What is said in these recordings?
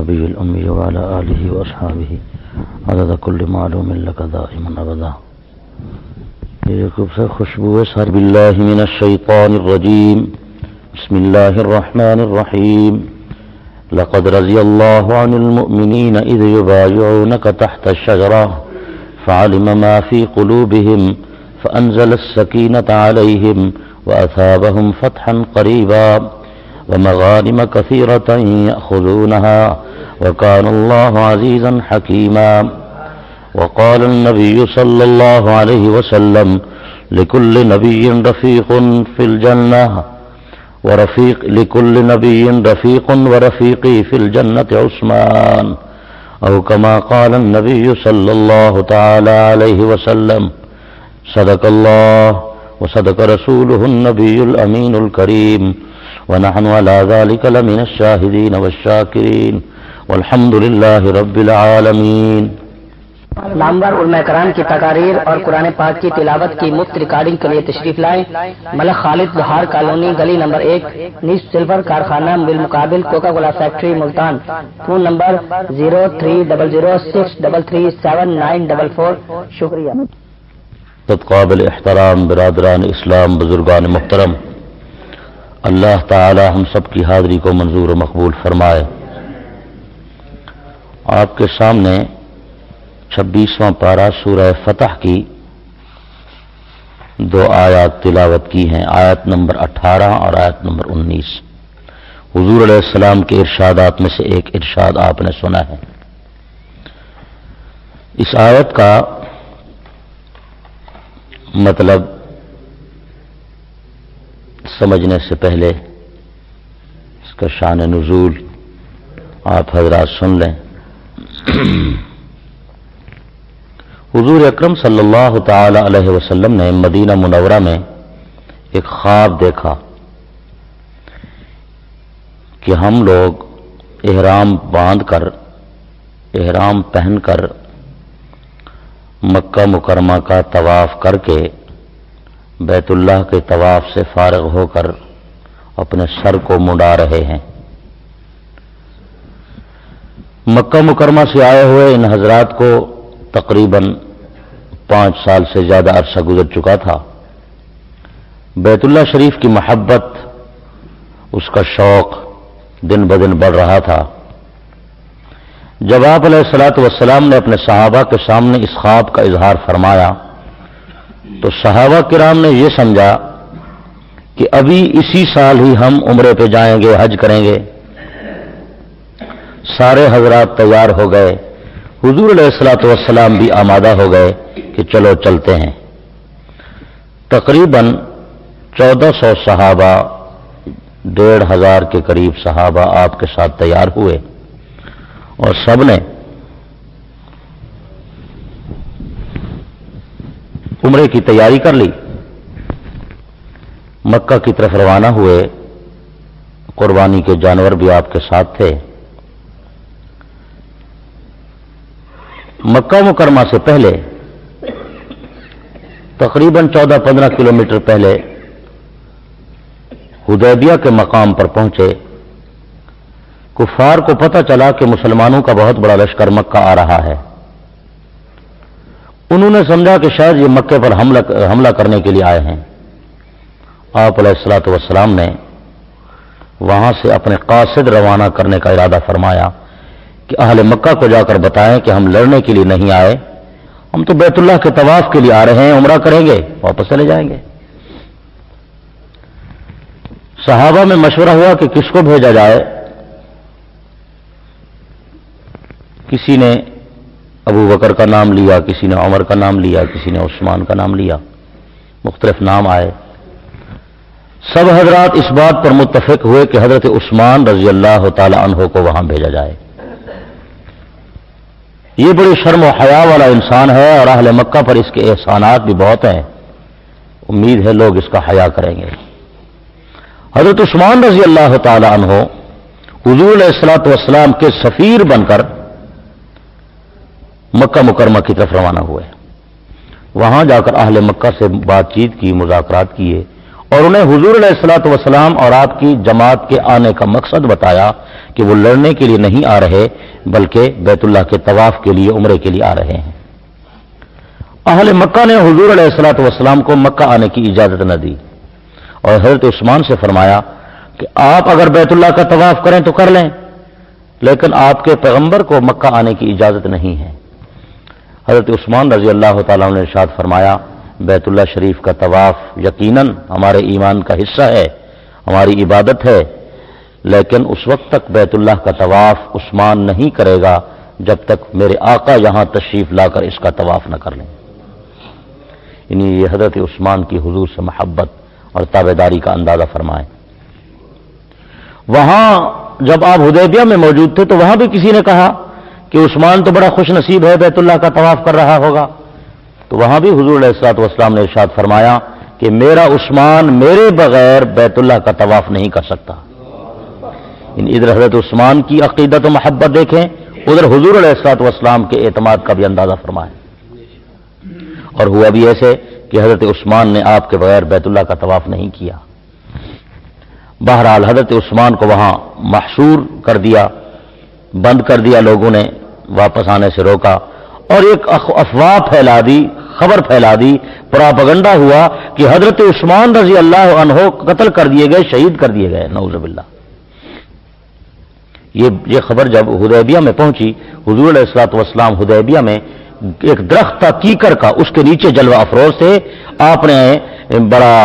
النبي الأمي وعلى آله وأصحابه عدد كل معلوم لك دائما أبدا. خوشبو سر بالله من الشيطان الرجيم. بسم الله الرحمن الرحيم. لقد رضي الله عن المؤمنين إذ يبايعونك تحت الشجرة فعلم ما في قلوبهم فأنزل السكينة عليهم وأثابهم فتحا قريبا ومغانم كثيرة يأخذونها وكان الله عزيزا حكيما. وقال النبي صلى الله عليه وسلم لكل نبي رفيق في الجنة لكل نبي رفيق ورفيقي في الجنة عثمان أو كما قال النبي صلى الله تعالى عليه وسلم. صدق الله وصدق رسوله النبي الأمين الكريم ونحن على ذلك لمن الشاهدين والشاكرين والحمد لله رب العالمین. نامور علماء کرام کی تقاریر اور قرآن پاک کی تلاوت کی مفت ریکارڈنگ کے لیے تشریف لائیں. ملک خالد بہار کالونی گلی نمبر 1 نیز سلور کارخانہ بالمقابل Coca Cola factory Multan. Phone number 0300633794. شکریہ. قابل احترام برادران اسلام، بزرگان محترم، اللہ تعالی ہم سب کی حاضری کو منظور و مقبول فرمائے. آپ کے سامنے 26واں پارہ سورہ فتح کی 2 آیات تلاوت کی ہیں، آیت نمبر 18 اور آیت نمبر 19. حضور علیہ السلام کے ارشادات میں سے ایک ارشاد آپ نے سنا ہے. اس آیت کا مطلب سمجھنے سے پہلے اس کا شان نزول آپ حضرات سن لیں. حضور اکرم صلی اللہ تعالی علیہ وسلم نے مدینہ منورہ میں ایک خواب دیکھا کہ ہم لوگ احرام باندھ کر، احرام پہن کر، مکہ مکرمہ کا طواف کر کے بیت اللہ کے طواف سے فارغ ہو کر اپنے سر کو منڈا رہے ہیں. مکہ مکرمہ سے آئے ہوئے ان حضرات کو تقریباً 5 سال سے زیادہ عرصہ گزر چکا تھا. بیت اللہ شریف کی محبت، اس کا شوق دن بدن بڑھ رہا تھا. جب آپ علیہ الصلوۃ والسلام نے اپنے صحابہ کے سامنے اس خواب کا اظہار فرمایا تو صحابہ کرام نے یہ سمجھا کہ ابھی اسی سال ہی ہم عمرے پہ جائیں گے، حج کریں گے. سارے حضرات تیار ہو گئے، حضور علیہ الصلوۃ والسلام بھی آمادہ ہو گئے کہ چلو چلتے ہیں. تقریباً 1400 صحابہ، 1500 کے قریب صحابہ آپ کے ساتھ تیار ہوئے اور سب نے عمرے کی تیاری کر لی. مکہ کی طرف روانہ ہوئے. قربانی کے جانور بھی آپ کے ساتھ تھے. مکہ مکرمہ سے پہلے تقریباً 14-15 کلومیٹر پہلے حدیبیہ کے مقام پر پہنچے. کفار کو پتہ چلا کہ مسلمانوں کا بہت بڑا لشکر مکہ آ رہا ہے. انہوں نے سمجھا کہ شاید یہ مکے پر حملہ کرنے کے لیے آئے ہیں. آپ علیہ الصلوۃ والسلام نے وہاں سے اپنے قاصد روانہ کرنے کا ارادہ فرمایا کہ اہل مکہ کو جا کر بتائیں کہ ہم لڑنے کے لیے نہیں آئے، ہم تو بیت اللہ کے طواف کے لیے آ رہے ہیں، عمرہ کریں گے، واپس چلے جائیں گے. صحابہ میں مشورہ ہوا کہ کس کو بھیجا جائے. کسی نے ابو بکر کا نام لیا، کسی نے عمر کا نام لیا، کسی نے عثمان کا نام لیا. مختلف نام آئے. سب حضرات اس بات پر متفق ہوئے کہ حضرت عثمان رضی اللہ تعالی عنہ کو وہاں بھیجا جائے. یہ بڑی شرم و حیا والا انسان ہے اور اہل مکہ پر اس کے احسانات بھی بہت ہیں. امید ہے لوگ اس کا حیا کریں گے. حضرت عثمان رضی اللہ تعالی عنہ حضور علیہ الصلوۃ والسلام کے سفیر بن کر مکہ مکرمہ کی طرف روانہ ہوئے. وہاں جا کر اہل مکہ سے بات چیت کی، مذاکرات کیے اور انہیں حضور علیہ الصلوۃ والسلام اور آپ کی جماعت کے آنے کا مقصد بتایا کہ وہ لڑنے کے لیے نہیں آ رہے بلکہ بیت اللہ کے طواف کے لیے، عمرے کے لیے آ رہے ہیں۔ اہل مکہ نے حضور علیہ الصلوۃ والسلام کو مکہ آنے کی اجازت نہ دی اور حضرت عثمان سے فرمایا کہ آپ اگر بیت اللہ کا طواف کریں تو کر لیں، لیکن آپ کے پیغمبر کو مکہ آنے کی اجازت نہیں ہے۔ حضرت عثمان رضی اللہ تعالیٰ عنہ نے ارشاد فرمایا، بیت اللہ شریف کا طواف یقیناً ہمارے ایمان کا حصہ ہے، ہماری عبادت ہے، لیکن اس وقت تک بیت اللہ کا طواف عثمان نہیں کرے گا جب تک میرے آقا یہاں تشریف لا کر اس کا طواف نہ کر لیں۔ یعنی یہ حضرت عثمان کی حضور سے محبت اور تابعداری کا اندازہ فرمائیں۔ وہاں جب آپ حدیبیہ میں موجود تھے تو وہاں بھی کسی نے کہا کہ عثمان تو بڑا خوش نصیب ہے، بیت اللہ کا طواف کر رہا ہوگا، تو وہاں بھی حضور علیہ الصلوۃ والسلام نے ارشاد فرمایا کہ میرا عثمان میرے بغیر بیت اللہ کا طواف نہیں کر سکتا۔ ادھر حضرت عثمان کی عقیدت و محبت دیکھیں، ادھر حضور علیہ الصلوۃ والسلام کے اعتماد کا بھی اندازہ فرمائیں۔ اور ہوا بھی ایسے کہ حضرت عثمان نے آپ کے بغیر بیت اللہ کا طواف نہیں کیا۔ بہرحال حضرت عثمان کو وہاں محصور کر دیا، بند کر دیا، لوگوں نے واپس آنے سے روکا اور ایک افواہ پھیلا دی، خبر پھیلا دی، پراپگنڈا ہوا کہ حضرت عثمان رضی اللہ عنہ قتل کر دیے گئے، شہید کر دیے گئے، نعوذ باللہ۔ یہ خبر جب حدیبیہ میں پہنچی، حضور علیہ الصلوۃ والسلام حدیبیہ میں ایک درخت تھا کیکر کا، اس کے نیچے جلوہ افروز تھے، آپ نے بڑا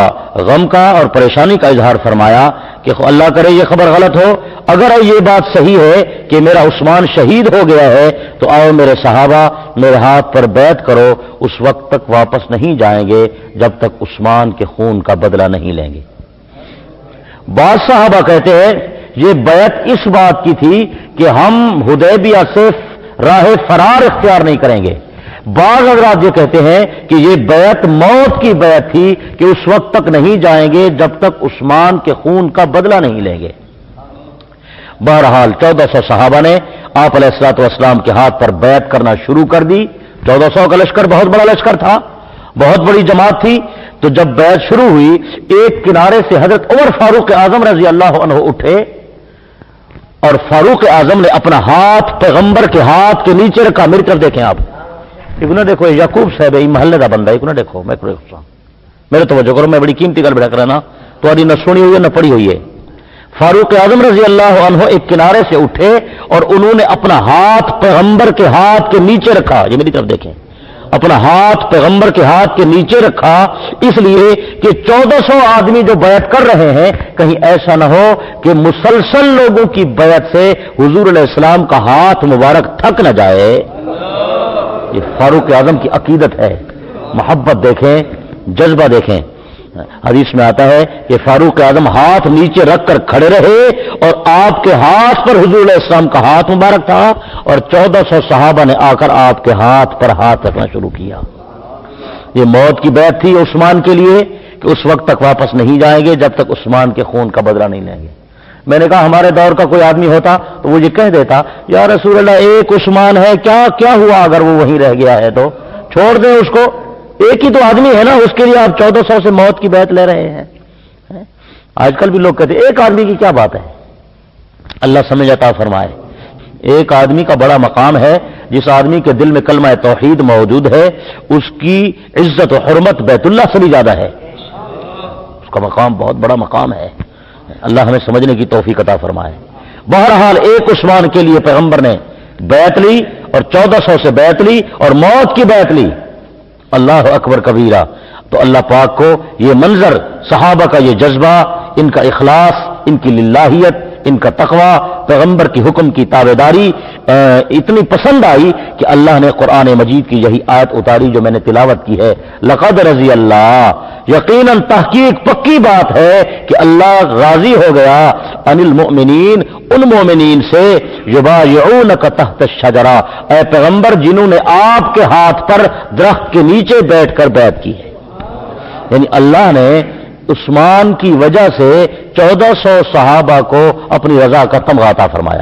غم کا اور پریشانی کا اظہار فرمایا کہ اللہ کرے یہ خبر غلط ہو، اگر یہ بات صحیح ہے کہ میرا عثمان شہید ہو گیا ہے تو آؤ میرے صحابہ میرے ہاتھ پر بیعت کرو، اس وقت تک واپس نہیں جائیں گے جب تک عثمان کے خون کا بدلہ نہیں لیں گے۔ بعض صحابہ کہتے ہیں یہ بیعت اس بات کی تھی کہ ہم حدیبیہ سے راہ فرار اختیار نہیں کریں گے۔ بعض حضرات یہ کہتے ہیں کہ یہ بیعت موت کی بیعت تھی کہ اس وقت تک نہیں جائیں گے جب تک عثمان کے خون کا بدلہ نہیں لیں گے۔ بہرحال 1400 صحابہ نے آپ علیہ الصلوۃ والسلام کے ہاتھ پر بیعت کرنا شروع کر دی۔ 1400 کا لشکر بہت بڑا لشکر تھا، بہت بڑی جماعت تھی۔ تو جب بیعت شروع ہوئی، ایک کنارے سے حضرت عمر فاروق اعظم رضی اللہ عنہ اٹھے اور فاروق اعظم نے اپنا ہاتھ پیغمبر کے ہاتھ کے نیچے رکھا۔ میری طرف دیکھیں آپ، نہ دیکھو یعقوب صاحب یہ محلے کا بندہ ہے، نہ دیکھو میں میرے توجہ کرو، میں بڑی قیمتی گل بڑا کرنا تو نہ سنی ہوئی ہے نہ پڑھی ہوئی ہے۔ فاروق اعظم رضی اللہ عنہ ایک کنارے سے اٹھے اور انہوں نے اپنا ہاتھ پیغمبر کے ہاتھ کے نیچے رکھا۔ یہ میری طرف دیکھیں، اپنا ہاتھ پیغمبر کے ہاتھ کے نیچے رکھا، اس لیے کہ 1400 آدمی جو بیعت کر رہے ہیں کہیں ایسا نہ ہو کہ مسلسل لوگوں کی بیعت سے حضور علیہ السلام کا ہاتھ مبارک تھک نہ جائے۔ یہ فاروق اعظم کی عقیدت ہے، محبت دیکھیں، جذبہ دیکھیں۔ حدیث میں آتا ہے کہ فاروق اعظم ہاتھ نیچے رکھ کر کھڑے رہے اور آپ کے ہاتھ پر حضور علیہ السلام کا ہاتھ مبارک تھا اور 1400 صحابہ نے آ کر آپ کے ہاتھ پر ہاتھ رکھنا شروع کیا۔ یہ موت کی بیعت تھی عثمان کے لیے کہ اس وقت تک واپس نہیں جائیں گے جب تک عثمان کے خون کا بدلہ نہیں لیں گے۔ میں نے کہا ہمارے دور کا کوئی آدمی ہوتا تو وہ یہ کہہ دیتا یا رسول اللہ ایک عثمان ہے، کیا ہوا اگر وہ وہیں رہ گیا ہے تو چھوڑ دیں اس کو، ایک ہی تو آدمی ہے نا، اس کے لیے آپ 1400 سے موت کی بیعت لے رہے ہیں۔ آج کل بھی لوگ کہتے ہیں ایک آدمی کی کیا بات ہے، اللہ سمجھ عطا فرمائے۔ ایک آدمی کا بڑا مقام ہے، جس آدمی کے دل میں کلمہ توحید موجود ہے اس کی عزت و حرمت بیت اللہ سے بھی زیادہ ہے، اس کا مقام بہت بڑا مقام ہے۔ اللہ ہمیں سمجھنے کی توفیق عطا فرمائے۔ بہرحال ایک عثمان کے لیے پیغمبر نے بیعت لی اور 1400 سے بیعت لی اور موت کی بیعت لی۔ اللہ اکبر کبیرہ۔ تو اللہ پاک کو یہ منظر، صحابہ کا یہ جذبہ، ان کا اخلاص، ان کی للہیت، ان کا تقوی، پیغمبر کی حکم کی تابعداری اتنی پسند آئی کہ اللہ نے قرآن مجید کی یہی آیت اتاری جو میں نے تلاوت کی ہے، لقد رضی اللہ، یقیناً تحقیق پکی بات ہے کہ اللہ راضی ہو گیا عن المؤمنین، ان مومنین سے یبایعونک تحت الشجرہ، اے پیغمبر جنہوں نے آپ کے ہاتھ پر درخت کے نیچے بیٹھ کر بیعت کی ہے۔ یعنی اللہ نے عثمان کی وجہ سے 1400 صحابہ کو اپنی رضا کا تمغہ عطا فرمایا۔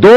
2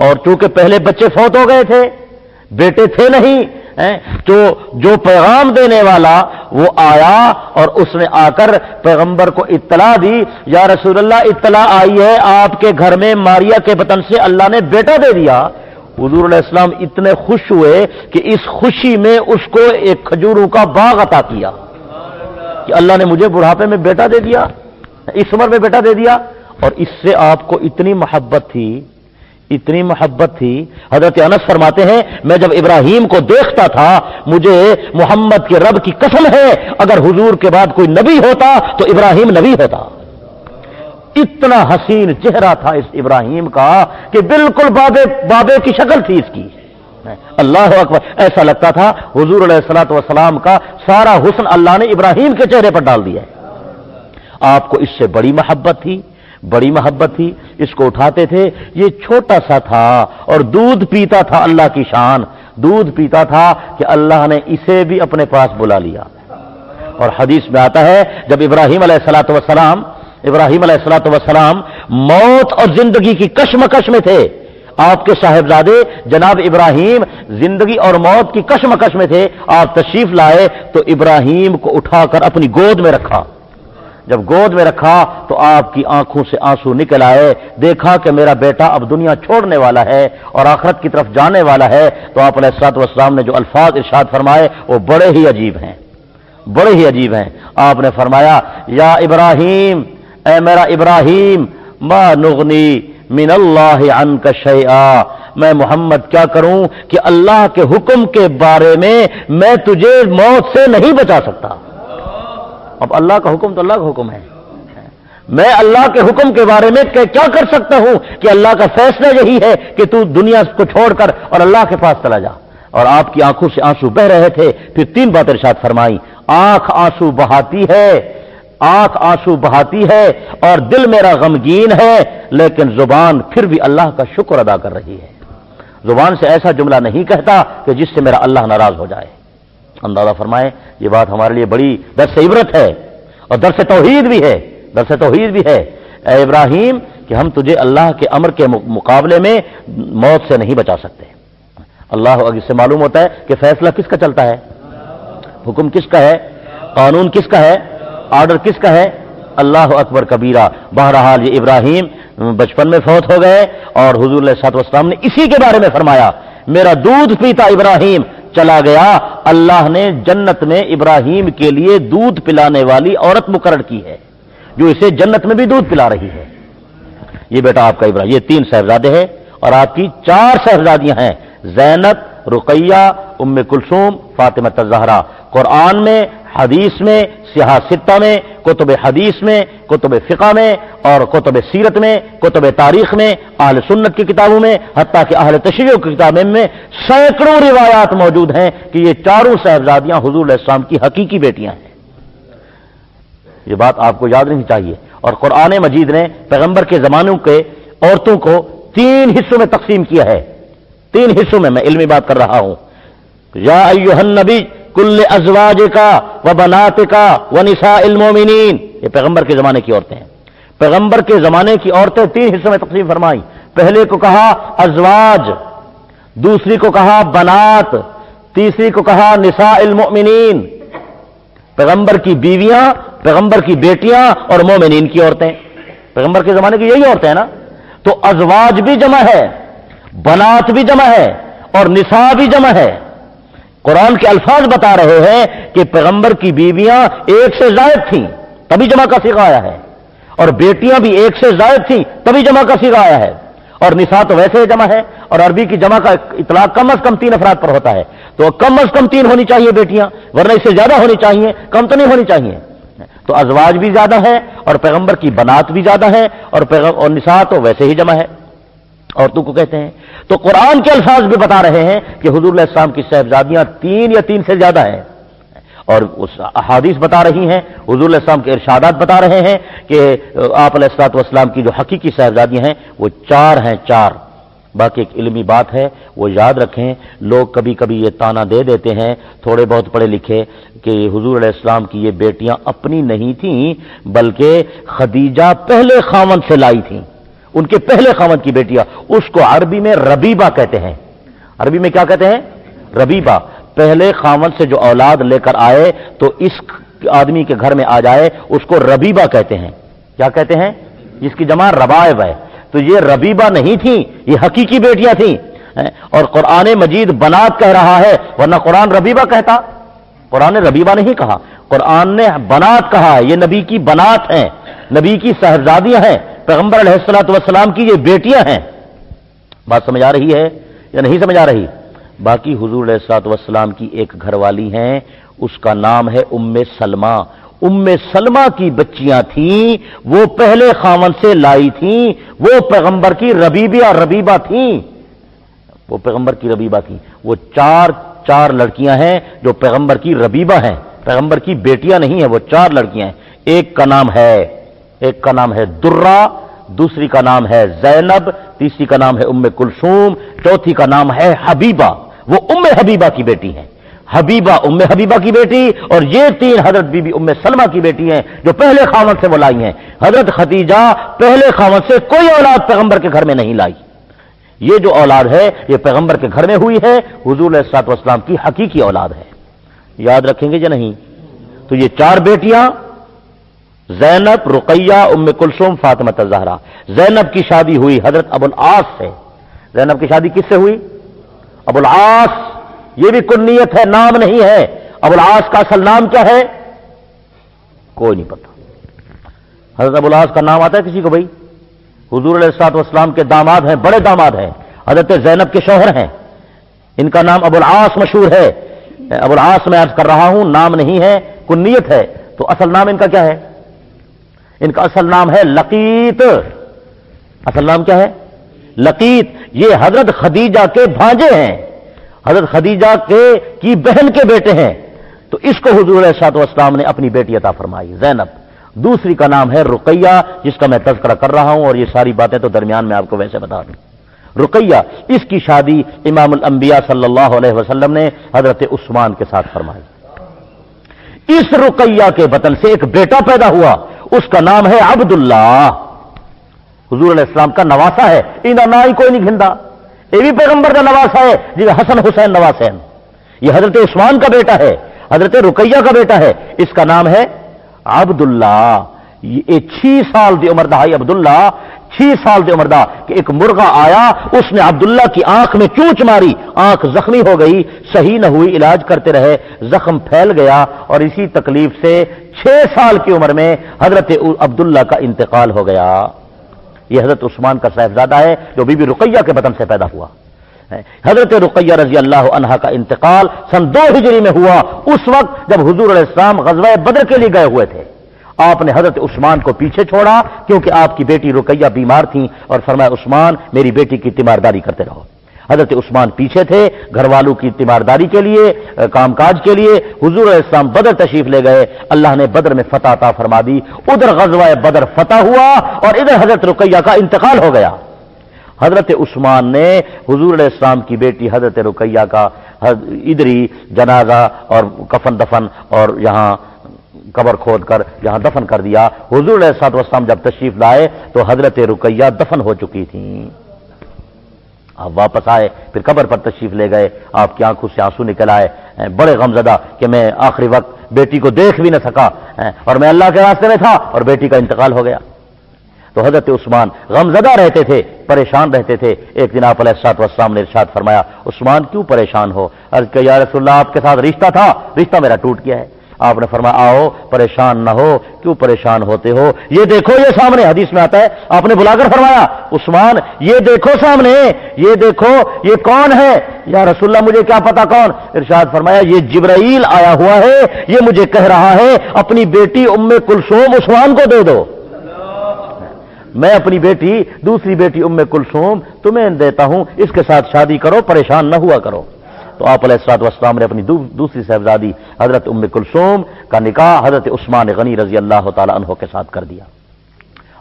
اور چونکہ پہلے بچے فوت ہو گئے تھے، بیٹے تھے نہیں، تو جو پیغام دینے والا وہ آیا اور اس نے آ کر پیغمبر کو اطلاع دی، یا رسول اللہ اطلاع آئی ہے آپ کے گھر میں ماریا کے بطن سے اللہ نے بیٹا دے دیا۔ حضور علیہ السلام اتنے خوش ہوئے کہ اس خوشی میں اس کو ایک کھجوروں کا باغ عطا کیا کہ اللہ نے مجھے بڑھاپے میں بیٹا دے دیا، اس عمر میں بیٹا دے دیا۔ اور اس سے آپ کو اتنی محبت تھی، اتنی محبت تھی، حضرت انس فرماتے ہیں میں جب ابراہیم کو دیکھتا تھا مجھے محمد کے رب کی قسم ہے اگر حضور کے بعد کوئی نبی ہوتا تو ابراہیم نبی ہوتا۔ اتنا حسین چہرہ تھا اس ابراہیم کا کہ بالکل بابے کی شکل تھی اس کی۔ اللہ اکبر، ایسا لگتا تھا حضور علیہ الصلوۃ والسلام کا سارا حسن اللہ نے ابراہیم کے چہرے پر ڈال دیا ہے۔ آپ کو اس سے بڑی محبت تھی، بڑی محبت تھی، اس کو اٹھاتے تھے، یہ چھوٹا سا تھا اور دودھ پیتا تھا، اللہ کی شان، دودھ پیتا تھا کہ اللہ نے اسے بھی اپنے پاس بلا لیا۔ اور حدیث میں آتا ہے جب ابراہیم علیہ الصلوۃ والسلام موت اور زندگی کی کشمکش میں تھے، آپ کے صاحبزادے جناب ابراہیم زندگی اور موت کی کشمکش میں تھے، آپ تشریف لائے تو ابراہیم کو اٹھا کر اپنی گود میں رکھا۔ جب گود میں رکھا تو آپ کی آنکھوں سے آنسو نکل آئے، دیکھا کہ میرا بیٹا اب دنیا چھوڑنے والا ہے اور آخرت کی طرف جانے والا ہے۔ تو آپ علیہ الصلوۃ والسلام نے جو الفاظ ارشاد فرمائے وہ بڑے ہی عجیب ہیں، بڑے ہی عجیب ہیں۔ آپ نے فرمایا یا ابراہیم، اے میرا ابراہیم، ما نغنی من اللہ عنک شیئا، میں محمد کیا کروں کہ اللہ کے حکم کے بارے میں تجھے موت سے نہیں بچا سکتا۔ اب اللہ کا حکم تو اللہ کا حکم ہے، میں اللہ کے حکم کے بارے میں کیا کر سکتا ہوں کہ اللہ کا فیصلہ یہی ہے کہ تو دنیا کو چھوڑ کر اور اللہ کے پاس چلا جا۔ اور آپ کی آنکھوں سے آنسو بہ رہے تھے، پھر 3 باتیں ارشاد فرمائی، آنکھ آنسو بہاتی ہے، آنکھ آنسو بہاتی ہے اور دل میرا غمگین ہے، لیکن زبان پھر بھی اللہ کا شکر ادا کر رہی ہے۔ زبان سے ایسا جملہ نہیں کہتا کہ جس سے میرا اللہ ناراض ہو جائے۔ اندازہ فرمائیں، یہ بات ہمارے لیے بڑی درس عبرت ہے اور درس توحید بھی ہے، درس توحید بھی ہے۔ اے ابراہیم کہ ہم تجھے اللہ کے امر کے مقابلے میں موت سے نہیں بچا سکتے۔ اللہ اس سے معلوم ہوتا ہے کہ فیصلہ کس کا چلتا ہے، حکم کس کا ہے، قانون کس کا ہے، آرڈر کس کا ہے، اللہ اکبر کبیرہ۔ بہرحال یہ ابراہیم بچپن میں فوت ہو گئے اور حضور علیہ الصلوۃ والسلام نے اسی کے بارے میں فرمایا، میرا دودھ پیتا ابراہیم چلا گیا، اللہ نے جنت میں ابراہیم کے لیے دودھ پلانے والی عورت مقرر کی ہے جو اسے جنت میں بھی دودھ پلا رہی ہے۔ یہ بیٹا آپ کا ابراہیم، یہ 3 صاحبزادے ہیں اور آپ کی 4 صاحبزادیاں ہیں، زینب، رقیہ، ام کلثوم، فاطمہ الزہرا۔ قرآن میں، حدیث میں، سیاہ ستہ میں، کتب حدیث میں، کتب فقہ میں اور کتب سیرت میں، کتب تاریخ میں، اہل سنت کی کتابوں میں، حتیٰ کہ اہل تشریع کی کتابوں میں سینکڑوں روایات موجود ہیں کہ یہ 4 صاحبزادیاں حضور علیہ السلام کی حقیقی بیٹیاں ہیں۔ یہ بات آپ کو یاد رہنی چاہیے۔ اور قرآن مجید نے پیغمبر کے زمانوں کے عورتوں کو 3 حصوں میں تقسیم کیا ہے، 3 حصوں میں علمی بات کر رہا ہوں۔ یا ایھا النبی کل ازواجک و بناتک و نساء المؤمنین، یہ پیغمبر کے زمانے کی عورتیں ہیں۔ پیغمبر کے زمانے کی عورتیں 3 حصوں میں تقسیم فرمائی۔ پہلے کو کہا ازواج، دوسری کو کہا بنات، تیسری کو کہا نساء المؤمنین، پیغمبر کی بیویاں، پیغمبر کی بیٹیاں اور مومنین کی عورتیں۔ پیغمبر کے زمانے کی یہی عورتیں ہیں نا، تو ازواج بھی جمع ہے، بنات بھی جمع ہے اور نساء بھی جمع ہے۔ قرآن کے الفاظ بتا رہے ہیں کہ پیغمبر کی بیویاں 1 سے زائد تھیں تبھی جمع کا صیغہ آیا ہے، اور بیٹیاں بھی 1 سے زائد تھیں تبھی جمع کا صیغہ آیا ہے، اور نساء تو ویسے ہی جمع ہے، اور عربی کی جمع کا اطلاق کم از کم 3 افراد پر ہوتا ہے، تو کم از کم 3 ہونی چاہیے بیٹیاں، ورنہ اس سے زیادہ ہونی چاہیے، کم تو نہیں ہونی چاہیے۔ تو ازواج بھی زیادہ ہے اور پیغمبر کی بنات بھی زیادہ ہے اور نساء تو ویسے ہی جمع ہے، عورتوں کو کہتے ہیں۔ تو قرآن کے الفاظ بھی بتا رہے ہیں کہ حضور علیہ السلام کی صاحبزادیاں 3 یا 3 سے زیادہ ہیں، اور احادیث بتا رہی ہیں، حضور علیہ السلام کے ارشادات بتا رہے ہیں کہ آپ علیہ الصلوۃ والسلام کی جو حقیقی صاحبزادیاں ہیں وہ 4 ہیں، 4۔ باقی ایک علمی بات ہے وہ یاد رکھیں، لوگ کبھی کبھی یہ تانا دے دیتے ہیں تھوڑے بہت پڑھے لکھے کہ حضور علیہ السلام کی یہ بیٹیاں اپنی نہیں تھیں بلکہ خدیجہ پہلے خاوند سے لائی تھیں، ان کے پہلے خاوند کی بیٹیاں، اس کو عربی میں ربیبہ کہتے ہیں۔ عربی میں کیا کہتے ہیں؟ ربیبہ۔ پہلے خاوند سے جو اولاد لے کر آئے تو اس آدمی کے گھر میں آ جائے اس کو ربیبہ کہتے ہیں۔ کیا کہتے ہیں؟ جس کی جمع ربائب ہے۔ تو یہ ربیبہ نہیں تھیں، یہ حقیقی بیٹیاں تھیں، اور قرآن مجید بنات کہہ رہا ہے، ورنہ قرآن ربیبہ کہتا۔ قرآن نے ربیبہ نہیں کہا، قرآن نے بنات کہا ہے۔ یہ نبی کی بنات ہیں، نبی کی صاحبزادیاں ہیں، پیغمبر علیہ الصلوۃ والسلام کی یہ بیٹیاں ہیں۔ بات سمجھ آ رہی ہے یا نہیں سمجھ آ رہی؟ باقی حضور علیہ الصلوۃ والسلام کی ایک گھر والی ہیں، اس کا نام ہے ام سلمہ۔ ام سلمہ کی بچیاں تھیں، وہ پہلے خاوند سے لائی تھیں، وہ پیغمبر کی ربیبہ تھیں، وہ پیغمبر کی ربیبہ تھیں۔ وہ چار لڑکیاں ہیں جو پیغمبر کی ربیبہ ہیں، پیغمبر کی بیٹیاں نہیں ہیں، وہ 4 لڑکیاں ہیں۔ ایک کا نام ہے درہ، دوسری کا نام ہے زینب، تیسری کا نام ہے ام کلثوم، چوتھی کا نام ہے حبیبہ۔ وہ ام حبیبہ کی بیٹی ہیں، حبیبہ ام حبیبہ کی بیٹی، اور یہ 3 حضرت بی بی ام سلمہ کی بیٹی ہیں جو پہلے خاوند سے وہ لائی ہیں۔ حضرت خدیجہ پہلے خاوند سے کوئی اولاد پیغمبر کے گھر میں نہیں لائی۔ یہ جو اولاد ہے یہ پیغمبر کے گھر میں ہوئی ہے، حضور علیہ الصلوۃ والسلام کی حقیقی اولاد ہے۔ یاد رکھیں گے یا نہیں؟ تو یہ 4 بیٹیاں زینب، رقیہ، ام کلثوم، فاطمہ الزہرا۔ زینب کی شادی ہوئی حضرت ابو العاص سے۔ زینب کی شادی کس سے ہوئی؟ ابو العاص۔ یہ بھی کنیت ہے، نام نہیں ہے۔ ابو العاص کا اصل نام کیا ہے؟ کوئی نہیں پتا۔ حضرت ابو العاص کا نام آتا ہے کسی کو بھائی؟ حضور علیہ الصلوۃ والسلام کے داماد ہیں، بڑے داماد ہیں، حضرت زینب کے شوہر ہیں، ان کا نام ابو العاص مشہور ہے۔ ابو العاص میں عرض کر رہا ہوں، نام نہیں ہے، کنیت ہے۔ تو اصل نام ان کا کیا ہے؟ ان کا اصل نام ہے لقیت۔ اصل نام کیا ہے؟ لقیت۔ یہ حضرت خدیجہ کے بھانجے ہیں، حضرت خدیجہ کی بہن کے بیٹے ہیں۔ تو اس کو حضور علیہ الصلوۃ والسلام نے اپنی بیٹی عطا فرمائی زینب۔ دوسری کا نام ہے رقیہ، جس کا میں تذکرہ کر رہا ہوں، اور یہ ساری باتیں تو درمیان میں آپ کو ویسے بتا دوں۔ رقیہ، اس کی شادی امام الانبیاء صلی اللہ علیہ وسلم نے حضرت عثمان کے ساتھ فرمائی۔ اس رقیہ کے بطن سے ایک بیٹا پیدا ہوا، اس کا نام ہے عبداللہ۔ حضور علیہ السلام کا نواسا ہے، انہیں نہ ہی کوئی نہیں گھندا۔ یہ بھی پیغمبر کا نواسا ہے، جی حسن حسین نواسین۔ یہ حضرت عثمان کا بیٹا ہے، حضرت رقیہ کا بیٹا ہے، اس کا نام ہے عبداللہ۔ یہ 6 سال دی عمر دا ہے عبداللہ، 6 سال دی عمر دا کہ ایک مرغا آیا، اس نے عبداللہ کی آنکھ میں چونچ ماری، آنکھ زخمی ہو گئی، صحیح نہ ہوئی، علاج کرتے رہے، زخم پھیل گیا، اور اسی تکلیف سے 6 سال کی عمر میں حضرت عبداللہ کا انتقال ہو گیا۔ یہ حضرت عثمان کا صاحبزادہ ہے جو بی بی رقیہ کے بطن سے پیدا ہوا۔ حضرت رقیہ رضی اللہ عنہا کا انتقال سن 2 ہجری میں ہوا، اس وقت جب حضور علیہ السلام غزوہ بدر کے لیے گئے ہوئے تھے۔ آپ نے حضرت عثمان کو پیچھے چھوڑا کیونکہ آپ کی بیٹی رقیہ بیمار تھیں، اور فرمایا عثمان میری بیٹی کی تیمارداری کرتے رہو۔ حضرت عثمان پیچھے تھے گھر والوں کی تیمارداری کے لیے، کام کاج کے لیے۔ حضور علیہ السلام بدر تشریف لے گئے، اللہ نے بدر میں فتح عطا فرما دی، ادھر غزوہ بدر فتح ہوا اور ادھر حضرت رقیہ کا انتقال ہو گیا۔ حضرت عثمان نے حضور علیہ السلام کی بیٹی حضرت رقیہ کا ادھری جنازہ اور کفن دفن اور یہاں قبر کھود کر یہاں دفن کر دیا۔ حضور علیہ السلام جب تشریف لائے تو حضرت رقیہ دفن ہو چکی تھیں۔ آپ واپس آئے، پھر قبر پر تشریف لے گئے، آپ کی آنکھوں سے آنسو نکل آئے، بڑے غمزدہ کہ میں آخری وقت بیٹی کو دیکھ بھی نہ سکا، اور میں اللہ کے راستے میں تھا اور بیٹی کا انتقال ہو گیا۔ تو حضرت عثمان غمزدہ رہتے تھے، پریشان رہتے تھے۔ ایک دن آپ علیہ الصلوۃ والسلام نے ارشاد فرمایا، عثمان کیوں پریشان ہو؟ عرض کہ یا رسول اللہ آپ کے ساتھ رشتہ تھا، رشتہ میرا ٹوٹ گیا ہے۔ آپ نے فرمایا آؤ پریشان نہ ہو، کیوں پریشان ہوتے ہو؟ یہ دیکھو یہ سامنے، حدیث میں آتا ہے، آپ نے بلا کر فرمایا عثمان یہ دیکھو سامنے، یہ دیکھو یہ کون ہے؟ یا رسول اللہ مجھے کیا پتا کون؟ ارشاد فرمایا یہ جبرائیل آیا ہوا ہے، یہ مجھے کہہ رہا ہے اپنی بیٹی ام کلثوم عثمان کو دے دو۔ میں اپنی بیٹی دوسری بیٹی ام کلثوم تمہیں دیتا ہوں، اس کے ساتھ شادی کرو، پریشان نہ ہوا کرو۔ تو آپ علیہ الصلوۃ والسلام نے اپنی دوسری صاحبزادی حضرت ام کلثوم کا نکاح حضرت عثمان غنی رضی اللہ تعالی عنہ کے ساتھ کر دیا،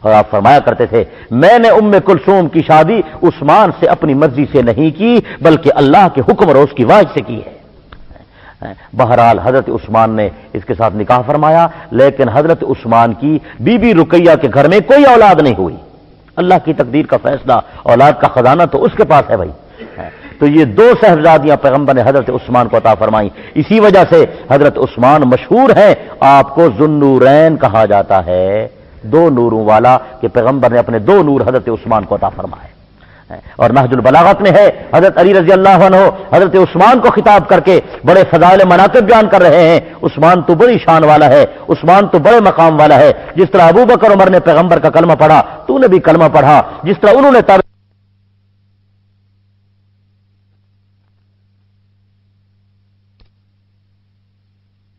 اور آپ فرمایا کرتے تھے میں نے ام کلثوم کی شادی عثمان سے اپنی مرضی سے نہیں کی بلکہ اللہ کے حکم اور اس کی واج سے کی ہے۔ بہرحال حضرت عثمان نے اس کے ساتھ نکاح فرمایا، لیکن حضرت عثمان کی بی بی رقیہ کے گھر میں کوئی اولاد نہیں ہوئی، اللہ کی تقدیر کا فیصلہ، اولاد کا خزانہ تو اس کے پاس ہے بھائی۔ تو یہ دو صاحبزادیاں پیغمبر نے حضرت عثمان کو عطا فرمائیں، اسی وجہ سے حضرت عثمان مشہور ہے، آپ کو ذو النورین کہا جاتا ہے، دو نوروں والا، کہ پیغمبر نے اپنے دو نور حضرت عثمان کو عطا فرمائے۔ اور نہج البلاغت میں ہے، حضرت علی رضی اللہ عنہ حضرت عثمان کو خطاب کر کے بڑے فضائل مناقب بیان کر رہے ہیں، عثمان تو بڑی شان والا ہے، عثمان تو بڑے مقام والا ہے، جس طرح ابو بکر عمر نے پیغمبر کا کلمہ پڑھا تو نے بھی کلمہ پڑھا، جس طرح انہوں نے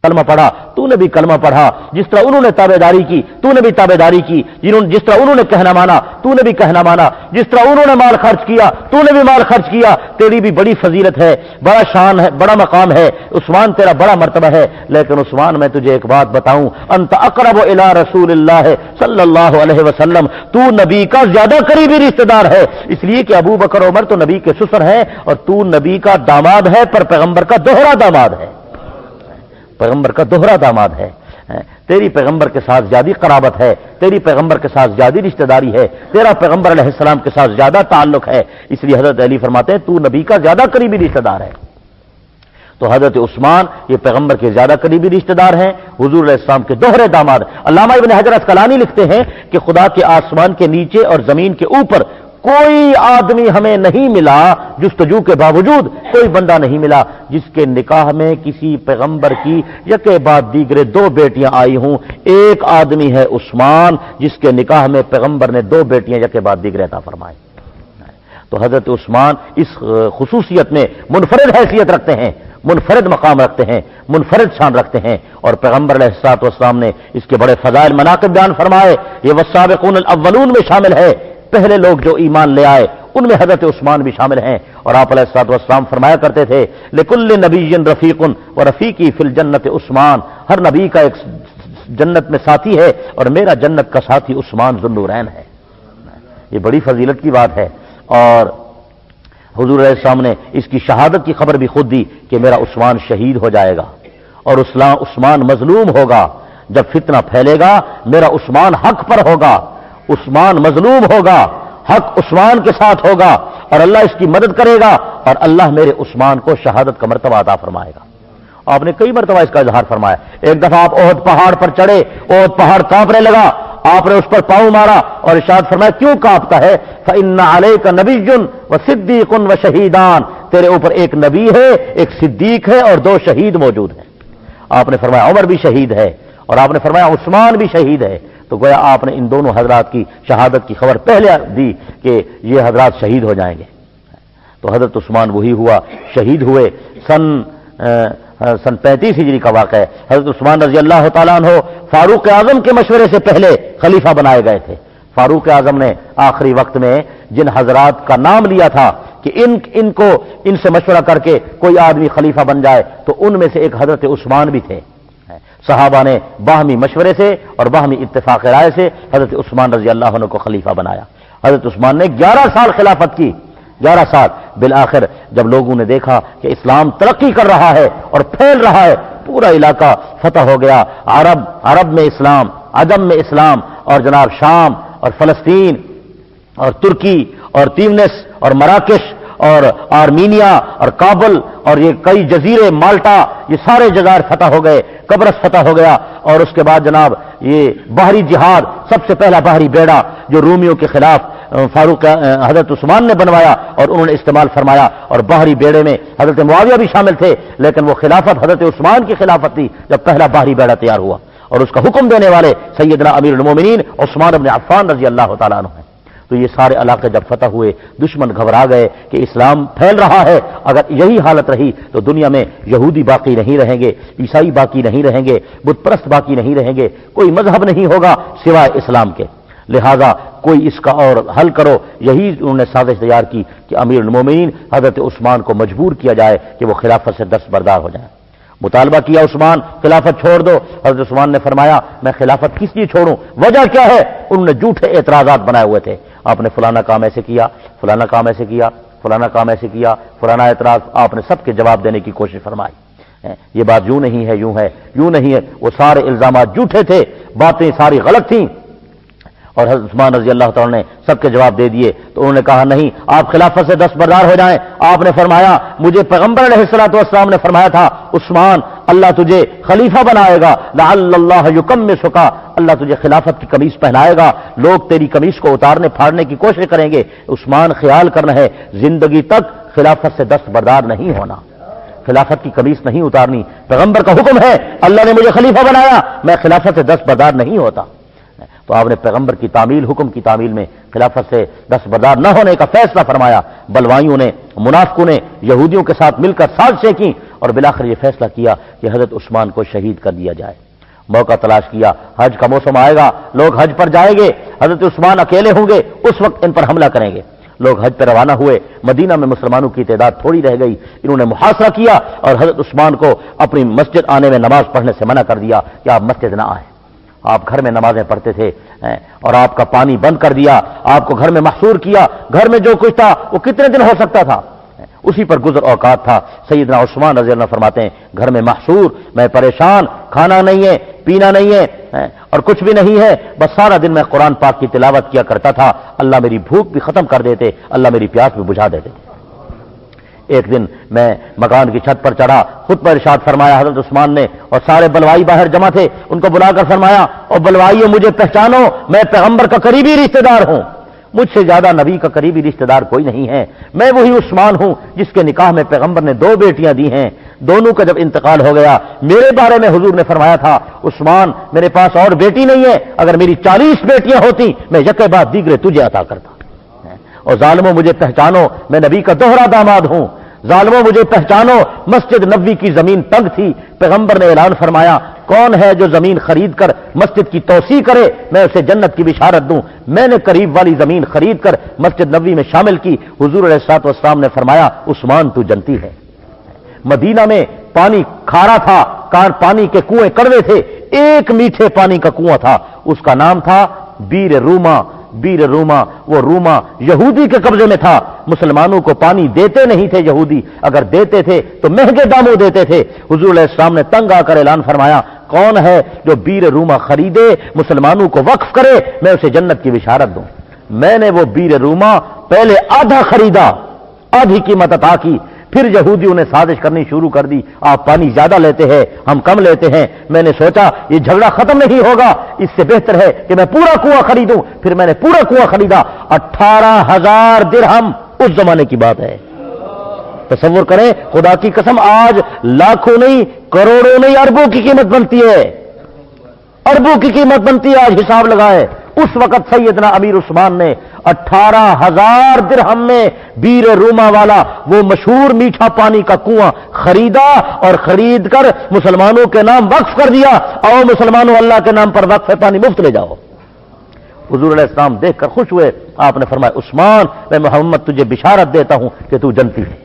کلمہ پڑھا تو نے بھی کلمہ پڑھا، جس طرح انہوں نے تابعداری کی تو نے بھی تابعداری کی، جس طرح انہوں نے کہنا مانا تو نے بھی کہنا مانا، جس طرح انہوں نے مال خرچ کیا تو نے بھی مال خرچ کیا، تیری بھی بڑی فضیلت ہے، بڑا شان ہے، بڑا مقام ہے عثمان، تیرا بڑا مرتبہ ہے۔ لیکن عثمان میں تجھے ایک بات بتاؤں، انت اقرب الی رسول اللہ صلی اللہ علیہ وسلم، تو نبی کا زیادہ قریبی رشتہ دار ہے، اس لیے کہ ابو بکر عمر تو نبی کے سسر ہیں اور تو نبی کا داماد ہے، پر پیغمبر کا دوہرا داماد ہے، پیغمبر کا دوہرا داماد ہے، تیری پیغمبر کے ساتھ زیادہ قرابت ہے، تیری پیغمبر کے ساتھ زیادہ رشتہ داری ہے، تیرا پیغمبر علیہ السلام کے ساتھ زیادہ تعلق ہے، اس لیے حضرت علی فرماتے ہیں تو نبی کا زیادہ قریبی رشتہ دار ہے۔ تو حضرت عثمان یہ پیغمبر کے زیادہ قریبی رشتہ دار ہیں، حضور علیہ السلام کے دوہرے داماد۔ علامہ ابن حجر عسقلانی لکھتے ہیں کہ خدا کے آسمان کے نیچے اور زمین کے اوپر کوئی آدمی ہمیں نہیں ملا، جستجو کے باوجود کوئی بندہ نہیں ملا جس کے نکاح میں کسی پیغمبر کی یکے بعد دیگرے دو بیٹیاں آئی ہوں، ایک آدمی ہے عثمان جس کے نکاح میں پیغمبر نے دو بیٹیاں یکے بعد دیگرے عطا فرمائیں۔ تو حضرت عثمان اس خصوصیت میں منفرد حیثیت رکھتے ہیں، منفرد مقام رکھتے ہیں، منفرد شان رکھتے ہیں، اور پیغمبر علیہ الصلوۃ والسلام نے اس کے بڑے فضائل مناقب بیان فرمائے۔ یہ والسابقون الاولون میں شامل ہے، پہلے لوگ جو ایمان لے آئے ان میں حضرت عثمان بھی شامل ہیں، اور آپ علیہ الصلوۃ والسلام فرمایا کرتے تھے لکل نبی رفیق ورفیقی فی الجنت عثمان، ہر نبی کا ایک جنت میں ساتھی ہے اور میرا جنت کا ساتھی عثمان ذو النورین ہے۔ یہ بڑی فضیلت کی بات ہے، اور حضور علیہ السلام نے اس کی شہادت کی خبر بھی خود دی کہ میرا عثمان شہید ہو جائے گا اور عثمان مظلوم ہوگا، جب فتنہ پھیلے گا میرا عثمان حق پر ہوگا، عثمان مظلوم ہوگا، حق عثمان کے ساتھ ہوگا اور اللہ اس کی مدد کرے گا، اور اللہ میرے عثمان کو شہادت کا مرتبہ عطا فرمائے گا۔ آپ نے کئی مرتبہ اس کا اظہار فرمایا، ایک دفعہ آپ احد پہاڑ پر چڑھے، احد پہاڑ کانپنے لگا، آپ نے اس پر پاؤں مارا اور ارشاد فرمایا کیوں کانپتا ہے؟ فإن علیک نبی وصدیق وشہیدان، تیرے اوپر ایک نبی ہے، ایک صدیق ہے اور دو شہید موجود ہیں۔ آپ نے فرمایا عمر بھی شہید ہے، اور آپ نے فرمایا عثمان بھی شہید ہے، تو گویا آپ نے ان دونوں حضرات کی شہادت کی خبر پہلے دی کہ یہ حضرات شہید ہو جائیں گے۔ تو حضرت عثمان وہی ہوا، شہید ہوئے۔ سن 35 ہجری کا واقعہ ہے، حضرت عثمان رضی اللہ تعالیٰ عنہ فاروق اعظم کے مشورے سے پہلے خلیفہ بنائے گئے تھے۔ فاروق اعظم نے آخری وقت میں جن حضرات کا نام لیا تھا کہ ان سے مشورہ کر کے کوئی آدمی خلیفہ بن جائے، تو ان میں سے ایک حضرت عثمان بھی تھے۔ صحابہ نے باہمی مشورے سے اور باہمی اتفاق رائے سے حضرت عثمان رضی اللہ عنہ کو خلیفہ بنایا۔ حضرت عثمان نے 11 سال خلافت کی، 11 سال۔ بالآخر جب لوگوں نے دیکھا کہ اسلام ترقی کر رہا ہے اور پھیل رہا ہے، پورا علاقہ فتح ہو گیا، عرب میں اسلام، عجم میں اسلام، اور جناب شام اور فلسطین اور ترکی اور تیونس اور مراکش اور آرمینیا اور کابل اور یہ کئی جزیرے، مالٹا، یہ سارے جزائر فتح ہو گئے، قبرص فتح ہو گیا، اور اس کے بعد جناب یہ باہری جہاد، سب سے پہلا باہری بیڑا جو رومیوں کے خلاف حضرت عثمان نے بنوایا اور انہوں نے استعمال فرمایا، اور باہری بیڑے میں حضرت معاویہ بھی شامل تھے، لیکن وہ خلافت حضرت عثمان کی خلافت تھی جب پہلا باہری بیڑا تیار ہوا، اور اس کا حکم دینے والے سیدنا امیر المومنین عثمان بن عفان رضی اللہ تعالیٰ عنہ ہیں۔ تو یہ سارے علاقے جب فتح ہوئے، دشمن گھبرا گئے کہ اسلام پھیل رہا ہے، اگر یہی حالت رہی تو دنیا میں یہودی باقی نہیں رہیں گے، عیسائی باقی نہیں رہیں گے، بت پرست باقی نہیں رہیں گے، کوئی مذہب نہیں ہوگا سوائے اسلام کے، لہذا کوئی اس کا اور حل کرو۔ یہی انہوں نے سازش تیار کی کہ امیر المومنین حضرت عثمان کو مجبور کیا جائے کہ وہ خلافت سے دستبردار ہو جائیں۔ مطالبہ کیا عثمان خلافت چھوڑ دو، حضرت عثمان نے فرمایا میں خلافت کس لیے چھوڑوں، وجہ کیا ہے؟ انہوں نے جھوٹے اعتراضات بنائے ہوئے تھے، آپ نے فلانا کام ایسے کیا، فلانا کام ایسے کیا، فلانا کام ایسے کیا، فلانا اعتراض، آپ نے سب کے جواب دینے کی کوشش فرمائی۔ یہ بات یوں نہیں ہے، یوں ہے، یوں نہیں ہے، وہ سارے الزامات جھوٹے تھے، باتیں ساری غلط تھیں، اور حضرت عثمان رضی اللہ تعالیٰ نے سب کے جواب دے دیے تو انہوں نے کہا نہیں، آپ خلافت سے دستبردار ہو جائیں۔ آپ نے فرمایا مجھے پیغمبر علیہ الصلوۃ والسلام نے فرمایا تھا عثمان اللہ تجھے خلیفہ بنائے گا، لعل اللہ یکمسک، اللہ تجھے خلافت کی قمیص پہنائے گا، لوگ تیری قمیص کو اتارنے پھاڑنے کی کوشش کریں گے۔ عثمان خیال کرنا ہے زندگی تک خلافت سے دستبردار نہیں ہونا، خلافت کی قمیص نہیں اتارنی، پیغمبر کا حکم ہے اللہ نے مجھے خلیفہ بنایا، میں خلافت سے دستبردار نہیں ہوتا۔ تو آپ نے پیغمبر کی تعمیل، حکم کی تعمیل میں خلافت سے دستبردار نہ ہونے کا فیصلہ فرمایا۔ بلوائیوں نے، منافقوں نے یہودیوں کے ساتھ مل کر سازشیں کی اور بالآخر یہ فیصلہ کیا کہ حضرت عثمان کو شہید کر دیا جائے۔ موقع تلاش کیا، حج کا موسم آئے گا، لوگ حج پر جائیں گے، حضرت عثمان اکیلے ہوں گے، اس وقت ان پر حملہ کریں گے۔ لوگ حج پہ روانہ ہوئے، مدینہ میں مسلمانوں کی تعداد تھوڑی رہ گئی، انہوں نے محاصرہ کیا اور حضرت عثمان کو اپنی مسجد آنے میں نماز پڑھنے سے منع کر دیا کہ آپ مسجد نہ آئیں، آپ گھر میں نمازیں پڑھتے تھے، اور آپ کا پانی بند کر دیا، آپ کو گھر میں محصور کیا، گھر میں جو کچھ تھا وہ کتنے دن ہو سکتا تھا، اسی پر گزر اوقات تھا۔ سیدنا عثمان رضی اللہ عنہ فرماتے ہیں گھر میں محصور، میں پریشان، کھانا نہیں ہے، پینا نہیں ہے اور کچھ بھی نہیں ہے، بس سارا دن میں قرآن پاک کی تلاوت کیا کرتا تھا، اللہ میری بھوک بھی ختم کر دیتے، اللہ میری پیاس بھی بجھا دیتے۔ ایک دن میں مکان کی چھت پر چڑھا، خطبہ ارشاد فرمایا حضرت عثمان نے، اور سارے بلوائی باہر جمع تھے، ان کو بلا کر فرمایا اور بلوائیوں مجھے پہچانو، میں پیغمبر کا قریبی رشتہ دار ہوں، مجھ سے زیادہ نبی کا قریبی رشتہ دار کوئی نہیں ہے، میں وہی عثمان ہوں جس کے نکاح میں پیغمبر نے 2 بیٹیاں دی ہیں، دونوں کا جب انتقال ہو گیا میرے بارے میں حضور نے فرمایا تھا عثمان میرے پاس اور بیٹی نہیں ہے، اگر میری 40 بیٹیاں ہوتی میں یکے بعد دیگرے تجھے عطا کرتا، اور ظالموں مجھے پہچانو میں نبی کا دوہرا داماد ہوں، ظالموں مجھے پہچانو مسجد نبوی کی زمین تنگ تھی، پیغمبر نے اعلان فرمایا کون ہے جو زمین خرید کر مسجد کی توسیع کرے میں اسے جنت کی بشارت دوں، میں نے قریب والی زمین خرید کر مسجد نبوی میں شامل کی، حضور علیہ الصلوۃ والسلام نے فرمایا عثمان تو جنتی ہے۔ مدینہ میں پانی کھارا تھا، پانی کے کنویں کڑوے تھے، ایک میٹھے پانی کا کنواں تھا، اس کا نام تھا بیر روما، بیر روما، وہ روما یہودی کے قبضے میں تھا، مسلمانوں کو پانی دیتے نہیں تھے یہودی، اگر دیتے تھے تو مہنگے داموں دیتے تھے، حضور علیہ السلام نے تنگ آ کر اعلان فرمایا کون ہے جو بیر روما خریدے مسلمانوں کو وقف کرے میں اسے جنت کی بشارت دوں۔ میں نے وہ بیر روما پہلے آدھا خریدا، آدھی قیمت عطا کی، پھر یہودیوں نے سازش کرنی شروع کر دی، آپ پانی زیادہ لیتے ہیں ہم کم لیتے ہیں، میں نے سوچا یہ جھگڑا ختم نہیں ہوگا، اس سے بہتر ہے کہ میں پورا کنواں خریدوں، پھر میں نے پورا کنواں خریدا، 18,000 درہم اس زمانے کی بات ہے، تصور کریں، خدا کی قسم آج لاکھوں نہیں کروڑوں نہیں اربوں کی قیمت بنتی ہے، اربوں کی قیمت بنتی ہے، آج حساب لگائے، اس وقت سیدنا امیر عثمان نے 18,000 درہم میں بیر روما والا وہ مشہور میٹھا پانی کا کنواں خریدا اور خرید کر مسلمانوں کے نام وقف کر دیا، اور مسلمانوں اللہ کے نام پر وقف پانی مفت لے جاؤ۔ حضور علیہ السلام دیکھ کر خوش ہوئے، آپ نے فرمایا عثمان میں محمد تجھے بشارت دیتا ہوں کہ تو جنتی ہے۔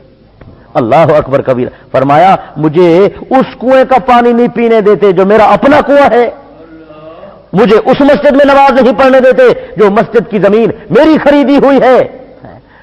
اللہ اکبر کبیر، فرمایا مجھے اس کنویں کا پانی نہیں پینے دیتے جو میرا اپنا کنواں ہے، مجھے اس مسجد میں نماز نہیں پڑھنے دیتے جو مسجد کی زمین میری خریدی ہوئی ہے،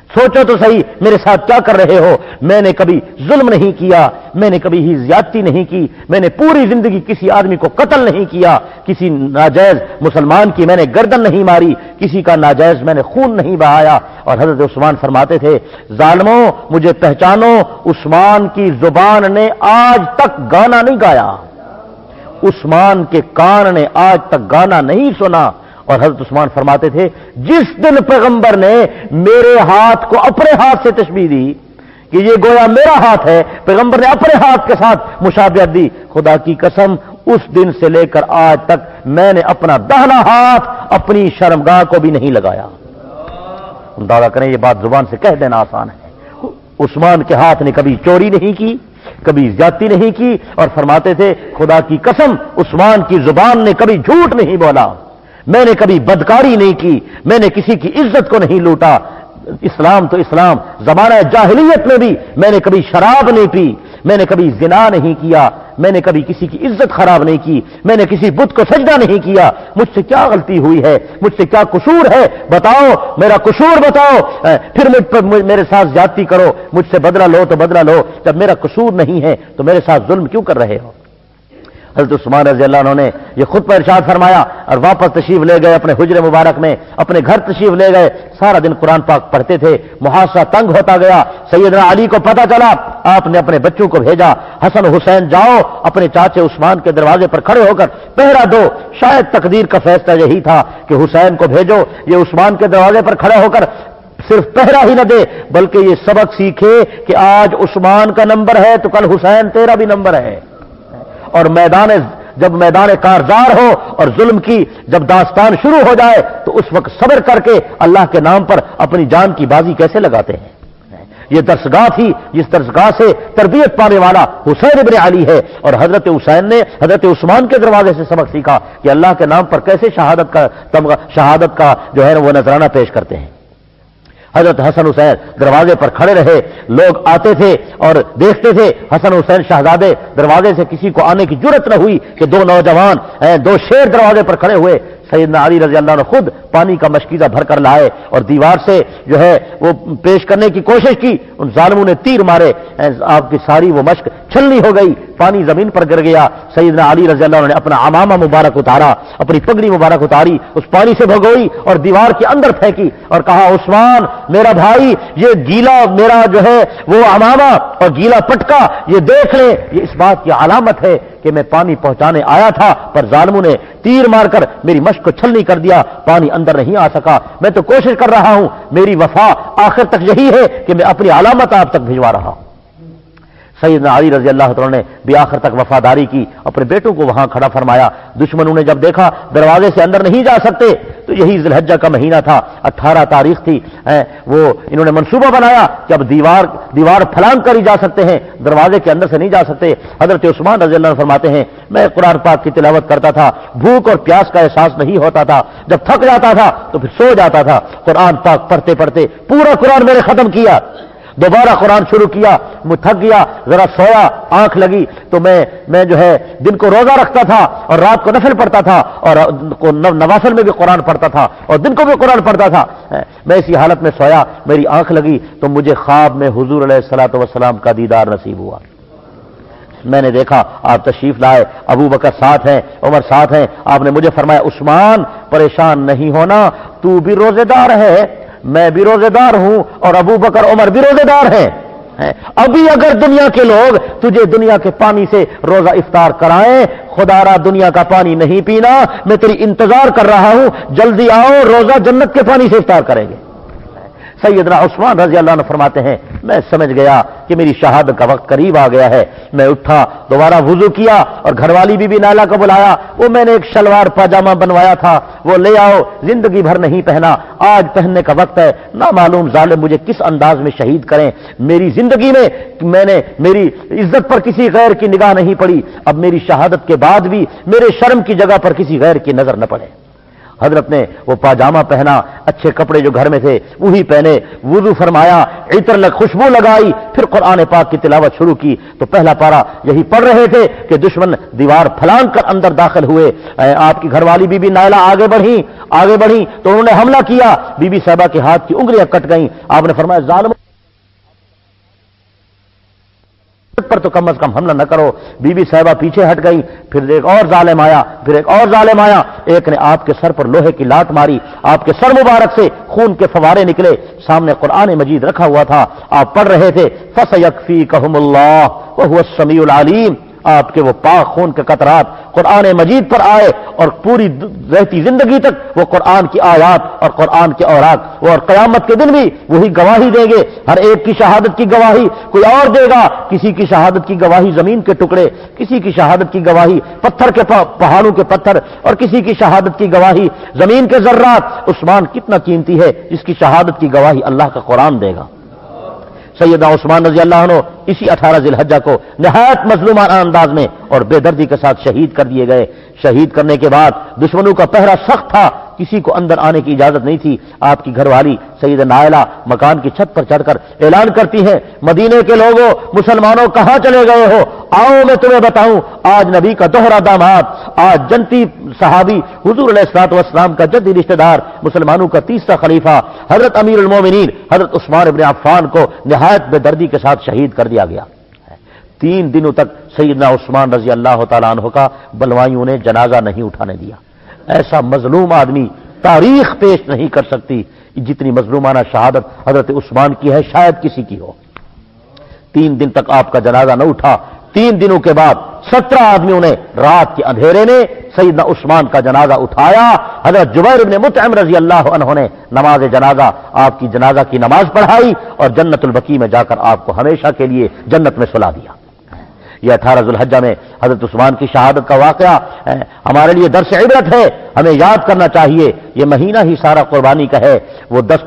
سوچو تو صحیح میرے ساتھ کیا کر رہے ہو، میں نے کبھی ظلم نہیں کیا، میں نے کبھی ہی زیادتی نہیں کی، میں نے پوری زندگی کسی آدمی کو قتل نہیں کیا، کسی ناجائز مسلمان کی میں نے گردن نہیں ماری، کسی کا ناجائز میں نے خون نہیں بہایا، اور حضرت عثمان فرماتے تھے ظالموں مجھے پہچانو، عثمان کی زبان نے آج تک گانا نہیں گایا، عثمان کے کان نے آج تک گانا نہیں سنا، اور حضرت عثمان فرماتے تھے جس دن پیغمبر نے میرے ہاتھ کو اپنے ہاتھ سے تشبیہ دی کہ یہ گویا میرا ہاتھ ہے، پیغمبر نے اپنے ہاتھ کے ساتھ مشابہت دی، خدا کی قسم اس دن سے لے کر آج تک میں نے اپنا داہنا ہاتھ اپنی شرمگاہ کو بھی نہیں لگایا۔ اندازہ کریں یہ بات زبان سے کہہ دینا آسان ہے، عثمان کے ہاتھ نے کبھی چوری نہیں کی، کبھی زیادتی نہیں کی، اور فرماتے تھے خدا کی قسم عثمان کی زبان نے کبھی جھوٹ نہیں بولا، میں نے کبھی بدکاری نہیں کی، میں نے کسی کی عزت کو نہیں لوٹا، اسلام تو اسلام، زمانہ جاہلیت میں بھی میں نے کبھی شراب نہیں پی، میں نے کبھی زنا نہیں کیا، میں نے کبھی کسی کی عزت خراب نہیں کی، میں نے کسی بت کو سجدہ نہیں کیا، مجھ سے کیا غلطی ہوئی ہے، مجھ سے کیا قصور ہے، بتاؤ میرا قصور بتاؤ، پھر میرے ساتھ زیادتی کرو، مجھ سے بدلہ لو تو بدلہ لو، جب میرا قصور نہیں ہے تو میرے ساتھ ظلم کیوں کر رہے ہو۔ حضرت عثمان رضی اللہ عنہ نے یہ خود پر ارشاد فرمایا اور واپس تشریف لے گئے اپنے حجر مبارک میں، اپنے گھر تشریف لے گئے، سارا دن قرآن پاک پڑھتے تھے، محاصرہ تنگ ہوتا گیا۔ سیدنا علی کو پتہ چلا، آپ نے اپنے بچوں کو بھیجا، حسن حسین جاؤ اپنے چاچے عثمان کے دروازے پر کھڑے ہو کر پہرا دو۔ شاید تقدیر کا فیصلہ یہی تھا کہ حسین کو بھیجو، یہ عثمان کے دروازے پر کھڑے ہو کر صرف پہرا ہی نہ دے بلکہ یہ سبق سیکھے کہ آج عثمان کا نمبر ہے تو کل حسین تیرا بھی نمبر ہے۔ اور جب میدان کارزار ہو اور ظلم کی جب داستان شروع ہو جائے تو اس وقت صبر کر کے اللہ کے نام پر اپنی جان کی بازی کیسے لگاتے ہیں۔ یہ درسگاہ تھی جس درسگاہ سے تربیت پانے والا حسین ابن علی ہے، اور حضرت حسین نے حضرت عثمان کے دروازے سے سبق سیکھا کہ اللہ کے نام پر کیسے شہادت کا جو ہے وہ نذرانہ پیش کرتے ہیں۔ حضرت حسن حسین دروازے پر کھڑے رہے، لوگ آتے تھے اور دیکھتے تھے حسن حسین شہزادے، دروازے سے کسی کو آنے کی جرت نہ ہوئی کہ دو نوجوان دو شیر دروازے پر کھڑے ہوئے۔ سیدنا علی رضی اللہ عنہ خود پانی کا مشکیزہ بھر کر لائے اور دیوار سے جو ہے وہ پیش کرنے کی کوشش کی، ان ظالموں نے تیر مارے، آپ کی ساری وہ مشک چھلنی ہو گئی، پانی زمین پر گر گیا۔ سیدنا علی رضی اللہ عنہ نے اپنا عمامہ مبارک اتارا، اپنی پگڑی مبارک اتاری، اس پانی سے بھگوئی اور دیوار کے اندر پھینکی اور کہا عثمان میرا بھائی، یہ گیلا میرا جو ہے وہ عمامہ اور گیلا پٹکا یہ دیکھ لے، یہ اس بات کی علامت ہے کہ میں پانی پہنچانے آیا تھا پر ظالموں نے تیر مار کر میری مشق کو چھلنی کر دیا، پانی اندر نہیں آ سکا۔ میں تو کوشش کر رہا ہوں، میری وفا آخر تک یہی ہے کہ میں اپنی علامت آپ تک بھجوا رہا ہوں۔ سیدنا علی رضی اللہ تعالیٰ نے بھی آخر تک وفاداری کی، اپنے بیٹوں کو وہاں کھڑا فرمایا۔ دشمنوں نے جب دیکھا دروازے سے اندر نہیں جا سکتے تو یہی ذی الحجہ کا مہینہ تھا، 18 تاریخ تھی، وہ انہوں نے منصوبہ بنایا کہ اب دیوار پھلانگ کر ہی جا سکتے ہیں، دروازے کے اندر سے نہیں جا سکتے۔ حضرت عثمان رضی اللہ عنہ فرماتے ہیں میں قرآن پاک کی تلاوت کرتا تھا، بھوک اور پیاس کا احساس نہیں ہوتا تھا، جب تھک جاتا تھا تو پھر سو جاتا تھا۔ قرآن پاک پڑھتے پڑھتے پورا قرآن میں نے ختم کیا، دوبارہ قرآن شروع کیا، میں تھک گیا، ذرا سویا، آنکھ لگی تو میں جو ہے دن کو روزہ رکھتا تھا اور رات کو نفل پڑھتا تھا اور نوافل میں بھی قرآن پڑھتا تھا اور دن کو بھی قرآن پڑھتا تھا۔ میں اسی حالت میں سویا، میری آنکھ لگی تو مجھے خواب میں حضور علیہ الصلوۃ والسلام کا دیدار نصیب ہوا۔ میں نے دیکھا آپ تشریف لائے، ابو بکر ساتھ ہیں، عمر ساتھ ہیں، آپ نے مجھے فرمایا عثمان پریشان نہیں ہونا، تو بھی روزے دار ہے، میں بھی روزے دار ہوں اور ابو بکر عمر بھی روزے دار ہیں۔ ابھی اگر دنیا کے لوگ تجھے دنیا کے پانی سے روزہ افطار کرائیں، خدا را دنیا کا پانی نہیں پینا، میں تیری انتظار کر رہا ہوں، جلدی آؤ، روزہ جنت کے پانی سے افطار کریں گے۔ سیدنا عثمان رضی اللہ عنہ فرماتے ہیں میں سمجھ گیا کہ میری شہادت کا وقت قریب آ گیا ہے، میں اٹھا، دوبارہ وضو کیا اور گھر والی بی بی نائلہ کو بلایا، وہ میں نے ایک شلوار پاجامہ بنوایا تھا وہ لے آؤ، زندگی بھر نہیں پہنا، آج پہننے کا وقت ہے، نہ معلوم ظالم مجھے کس انداز میں شہید کریں، میری زندگی میں میری عزت پر کسی غیر کی نگاہ نہیں پڑی، اب میری شہادت کے بعد بھی میرے شرم کی جگہ پر کسی غیر کی نظر نہ پڑے۔ حضرت نے وہ پاجامہ پہنا، اچھے کپڑے جو گھر میں تھے وہی پہنے، وضو فرمایا، عطر خوشبو لگائی، پھر قرآن پاک کی تلاوت شروع کی تو پہلا پارا یہی پڑھ رہے تھے کہ دشمن دیوار پھلانگ کر اندر داخل ہوئے۔ آپ کی گھر والی بی بی نائلہ آگے بڑھی تو انہوں نے حملہ کیا، بی بی صاحبہ کے ہاتھ کی انگلیاں کٹ گئیں۔ آپ نے فرمایا ظالم پر تو کم از کم حملہ نہ کرو۔ بی بی صاحبہ پیچھے ہٹ گئی، پھر ایک اور ظالم آیا، ایک نے آپ کے سر پر لوہے کی لات ماری، آپ کے سر مبارک سے خون کے فوارے نکلے، سامنے قرآن مجید رکھا ہوا تھا، آپ پڑھ رہے تھے فَسَيَكْفِيكَهُمُ اللَّهُ وَهُوَ السَّمِيعُ الْعَلِيمُ، آپ کے وہ پاک خون کے قطرات قرآن مجید پر آئے اور پوری رہتی زندگی تک وہ قرآن کی آیات اور قرآن کے اوراق وہ اور قیامت کے دن بھی وہی گواہی دیں گے۔ ہر ایک کی شہادت کی گواہی کوئی اور دے گا، کسی کی شہادت کی گواہی زمین کے ٹکڑے، کسی کی شہادت کی گواہی پتھر کے پہاڑوں کے پتھر اور کسی کی شہادت کی گواہی زمین کے ذرات۔ عثمان کتنا قیمتی ہے جس کی شہادت کی گواہی اللہ کا قرآن دے گا۔ سیدنا عثمان رضی اللہ عنہ اسی 18 ذی الحجہ کو نہایت مظلومانہ انداز میں اور بے دردی کے ساتھ شہید کر دیے گئے۔ شہید کرنے کے بعد دشمنوں کا پہرا سخت تھا، کسی کو اندر آنے کی اجازت نہیں تھی۔ آپ کی گھر والی سیدہ نائلہ مکان کی چھت پر چڑھ کر اعلان کرتی ہیں مدینے کے لوگوں، مسلمانوں کہاں چلے گئے ہو، آؤ میں تمہیں بتاؤں، آج نبی کا دوہرا داماد، آج جنتی صحابی حضور علیہ الصلوۃ والسلام کا جدی رشتہ دار، مسلمانوں کا تیسرا خلیفہ حضرت امیر المومنین حضرت عثمان ابن عفان کو نہایت بے دردی کے ساتھ شہید کر دیا گیا۔ 3 دنوں تک سیدنا عثمان رضی اللہ تعالیٰ عنہ کا بلوائیوں نے جنازہ نہیں اٹھانے دیا۔ ایسا مظلوم آدمی تاریخ پیش نہیں کر سکتی جتنی مظلومانہ شہادت حضرت عثمان کی ہے، شاید کسی کی ہو۔ 3 دن تک آپ کا جنازہ نہ اٹھا، 3 دنوں کے بعد 17 آدمیوں نے رات کے اندھیرے میں سیدنا عثمان کا جنازہ اٹھایا۔ حضرت جبیر بن مطعم رضی اللہ عنہ نے نماز جنازہ، آپ کی جنازہ کی نماز پڑھائی اور جنت البقیع میں جا کر آپ کو ہمیشہ کے لیے جنت میں سلا دیا۔ یہ 18 ذوالحجہ میں حضرت عثمان کی شہادت کا واقعہ ہمارے لیے درس عبرت ہے، ہمیں یاد کرنا چاہیے۔ یہ مہینہ ہی سارا قربانی کا ہے۔ وہ 10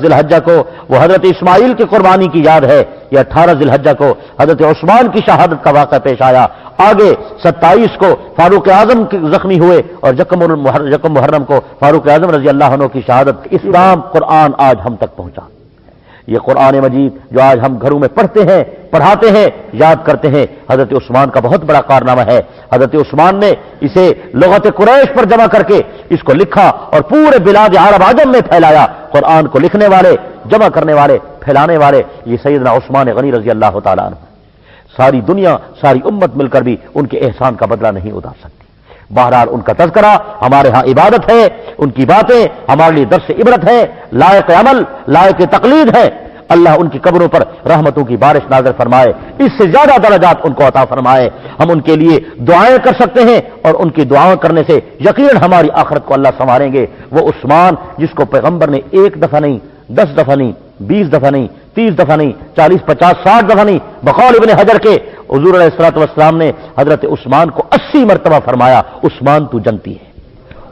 ذوالحجہ کو وہ حضرت اسماعیل کی قربانی کی یاد ہے، یہ 18 ذوالحجہ کو حضرت عثمان کی شہادت کا واقعہ پیش آیا۔ آگے 27 کو فاروق اعظم زخمی ہوئے اور یکم محرم کو فاروق اعظم رضی اللہ عنہ کی شہادت۔ اسلام قرآن آج ہم تک پہنچا۔ یہ قرآن مجید جو آج ہم گھروں میں پڑھتے ہیں، پڑھاتے ہیں، یاد کرتے ہیں، حضرت عثمان کا بہت بڑا کارنامہ ہے۔ حضرت عثمان نے اسے لغت قریش پر جمع کر کے اس کو لکھا اور پورے بلاد عرب عجم میں پھیلایا۔ قرآن کو لکھنے والے، جمع کرنے والے، پھیلانے والے یہ سیدنا عثمان غنی رضی اللہ تعالیٰ عنہ۔ ساری دنیا، ساری امت مل کر بھی ان کے احسان کا بدلہ نہیں اتار سکتی۔ بہرحال ان کا تذکرہ ہمارے ہاں عبادت ہے، ان کی باتیں ہمارے لیے درس عبرت ہے، لائق عمل، لائق تقلید ہے۔ اللہ ان کی قبروں پر رحمتوں کی بارش نازل فرمائے، اس سے زیادہ درجات ان کو عطا فرمائے۔ ہم ان کے لیے دعائیں کر سکتے ہیں اور ان کی دعائیں کرنے سے یقیناً ہماری آخرت کو اللہ سنواریں گے۔ وہ عثمان جس کو پیغمبر نے 1 دفعہ نہیں، 10 دفعہ نہیں، 20 دفعہ نہیں، 30 دفعہ نہیں، 40 50 60 دفعہ نہیں، بقول ابن حجر کے حضور علیہ الصلوۃ والسلام نے حضرت عثمان کو 80 مرتبہ فرمایا، عثمان تو جنتی ہے،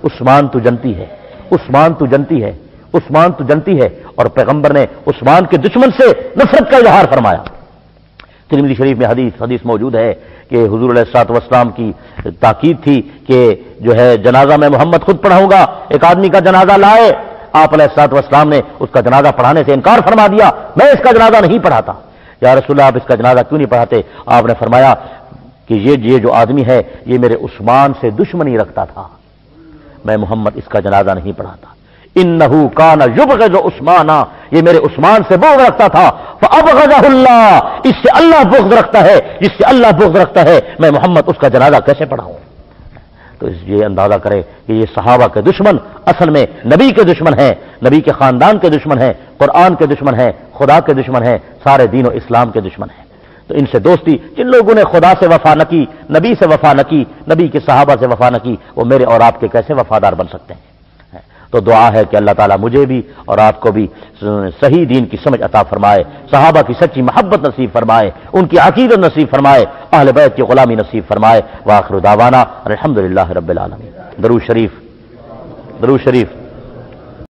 عثمان تو جنتی ہے، عثمان تو جنتی ہے، عثمان تو جنتی ہے۔ اور پیغمبر نے عثمان کے دشمن سے نفرت کا اظہار فرمایا۔ ترمذی شریف میں حدیث موجود ہے کہ حضور علیہ الصلوۃ والسلام کی تاکید تھی کہ جو ہے جنازہ میں محمد خود پڑھاؤں گا۔ ایک آدمی کا جنازہ لائے، آپ علیہ الصلوۃ والسلام نے اس کا جنازہ پڑھانے سے انکار فرما دیا، میں اس کا جنازہ نہیں پڑھاتا۔ یا رسول اللہ آپ اس کا جنازہ کیوں نہیں پڑھاتے؟ آپ نے فرمایا کہ یہ جو آدمی ہے یہ میرے عثمان سے دشمنی رکھتا تھا، میں محمد اس کا جنازہ نہیں پڑھاتا۔ انہو کان یبغض عثمانہ، یہ میرے عثمان سے بغض رکھتا تھا، فابغضہ اللہ، اس سے اللہ بغض رکھتا ہے، جس سے اللہ بغض رکھتا ہے میں محمد اس کا جنازہ کیسے پڑھاؤں؟ تو یہ اندازہ کرے کہ یہ صحابہ کے دشمن اصل میں نبی کے دشمن ہیں، نبی کے خاندان کے دشمن ہیں، قرآن کے دشمن ہیں، خدا کے دشمن ہیں، سارے دین و اسلام کے دشمن ہیں۔ تو ان سے دوستی، جن لوگوں نے خدا سے وفا نہ کی، نبی سے وفا نہ کی، نبی کے صحابہ سے وفا نہ کی، وہ میرے اور آپ کے کیسے وفادار بن سکتے ہیں؟ تو دعا ہے کہ اللہ تعالیٰ مجھے بھی اور آپ کو بھی صحیح دین کی سمجھ عطا فرمائے، صحابہ کی سچی محبت نصیب فرمائے، ان کی عقیدت نصیب فرمائے، اہل بیت کی غلامی نصیب فرمائے۔ وآخر دعوانا الحمدللہ رب العالمین۔ درود شریف، درود شریف۔